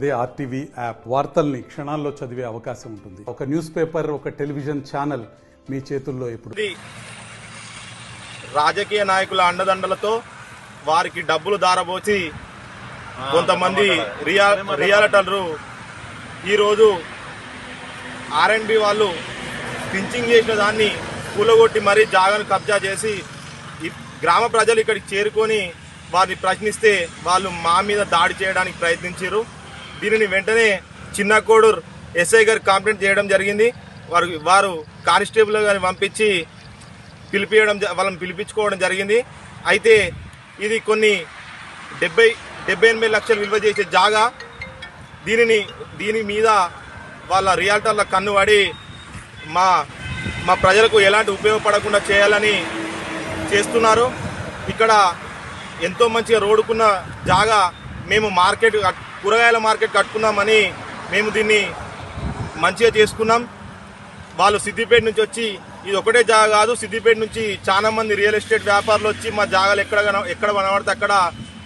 అదే RTV app వార్తల్ని క్షణాల్లో చదివే అవకాశం ఉంటుంది. ఒక న్యూస్ పేపర్, ఒక టెలివిజన్ ఛానల్ మీ చేతుల్లో ఇప్పుడు. రాజకీయ నాయకుల అండదండలతో వారికి డబ్బులు దారబోచి కొంతమంది రియాలిటర్లు ఈరోజు ఆర్ఎండ్బి వాళ్ళు పించింగ్ చేసిన దాన్ని కూలగొట్టి మరీ జాగాను కబ్జా చేసి గ్రామ ప్రజలు ఇక్కడికి చేరుకొని వారిని ప్రశ్నిస్తే వాళ్ళు మా మీద దాడి చేయడానికి ప్రయత్నించారు. దీనిని వెంటనే చిన్నకోడూరు ఎస్ఐ గారు కంప్లైంట్ చేయడం జరిగింది. వారు కానిస్టేబుల్ గారిని పంపించి వాళ్ళని పిలిపించుకోవడం జరిగింది. అయితే ఇది కొన్ని 70-80 లక్షలు విలువ చేసే జాగా. దీని మీద వాళ్ళ రియాల్టర్ల కన్ను పడి మా ప్రజలకు ఎలాంటి ఉపయోగపడకుండా చేయాలని చేస్తున్నారు. ఇక్కడ ఎంతో మంచిగా రోడ్డుకున్న జాగా మేము కూరగాయల మార్కెట్ కట్టుకున్నామని మేము దీన్ని మంచిగా చేసుకున్నాం. వాళ్ళు సిద్దిపేట నుంచి వచ్చి, ఇది ఒకటే జాగా కాదు, సిద్దిపేట నుంచి చాలా మంది రియల్ ఎస్టేట్ వ్యాపారులు వచ్చి మా జాగాలు ఎక్కడ కనబడితే అక్కడ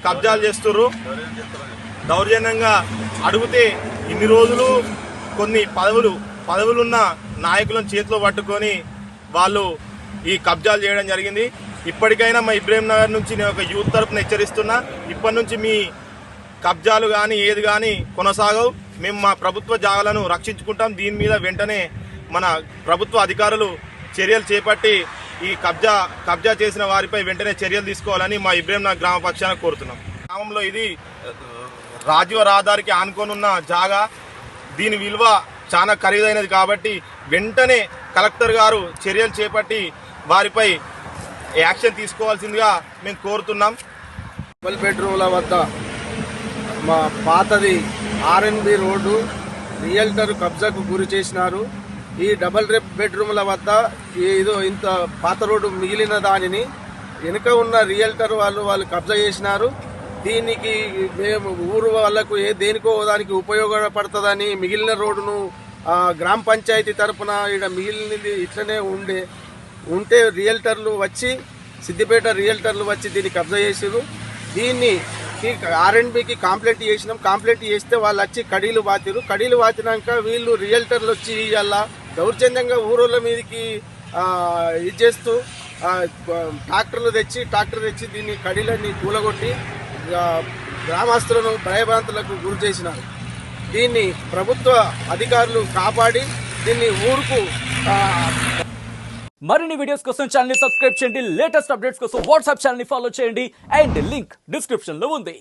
కబ్జాలు చేస్తున్నారు. దౌర్జన్యంగా అడిగితే ఇన్ని రోజులు కొన్ని పదవులున్న నాయకులను చేతిలో పట్టుకొని వాళ్ళు ఈ కబ్జాలు చేయడం జరిగింది. ఇప్పటికైనా మా ఇబ్రహీం నగర్ నుంచి నేను ఒక యూత్ తరఫున హెచ్చరిస్తున్నా, ఇప్పటి నుంచి మీ కబ్జాలు కానీ ఏది కానీ కొనసాగవు. మేము మా ప్రభుత్వ జాగాలను రక్షించుకుంటాం. దీని మీద వెంటనే మన ప్రభుత్వ అధికారులు చర్యలు చేపట్టి ఈ కబ్జా చేసిన వారిపై వెంటనే చర్యలు తీసుకోవాలని మా ఇబ్రహీం నగర్ గ్రామ పక్షాన కోరుతున్నాం. గ్రామంలో ఇది రాజీవ రహదారికి ఆనుకోనున్న జాగా. దీని విలువ చాలా ఖరీదైనది కాబట్టి వెంటనే కలెక్టర్ గారు చర్యలు చేపట్టి వారిపై యాక్షన్ తీసుకోవాల్సిందిగా మేము కోరుతున్నాం. డబుల్ బెడ్రూమ్ల వద్ద మా పాతది ఆర్ఎన్బి రోడ్డు రియల్టర్ కబ్జాకు గురి చేసినారు. ఈ డబుల్ బెడ్రూమ్ల వద్ద ఏదో ఇంత పాత రోడ్డు మిగిలిన దానిని వెనుక ఉన్న రియల్టర్ వాళ్ళు కబ్జా చేసినారు. దీనికి మేము ఊరు వాళ్లకు దేనికో దానికి ఉపయోగపడుతుందని మిగిలిన రోడ్డును గ్రామ పంచాయతీ తరఫున ఇక్కడ మిగిలినది ఇట్లనే ఉంటే రియల్టర్లు వచ్చి సిద్దిపేట రియల్టర్లు వచ్చి దీన్ని కబ్జా చేసారు. దీన్ని ఆర్ఎండ్బికి కంప్లైంట్ చేసినాం. కంప్లైంట్ చేస్తే వాళ్ళు వచ్చి కడీలు వాతినాక వీళ్ళు రియల్టర్లు వచ్చి ఇవాళ దౌర్జన్యంగా ఊరోళ్ళ మీదకి ఇది చేస్తూ ట్రాక్టర్ తెచ్చి దీన్ని కడీలన్నీ కూలగొట్టి గ్రామస్తులను భయభ్రాంతులకు గురి చేసినారు. దీన్ని ప్రభుత్వ అధికారులు కాపాడి దీన్ని ఊరుకు మరిన్ని వీడియోస్ కోసం ఛానల్ ని సబ్స్క్రైబ్ చేయండి. లేటెస్ట్ అప్డేట్స్ కోసం వాట్సాప్ ఛానల్ ని ఫాలో చేయండి. అండ్ లింక్ డిస్క్రిప్షన్ లో ఉంది.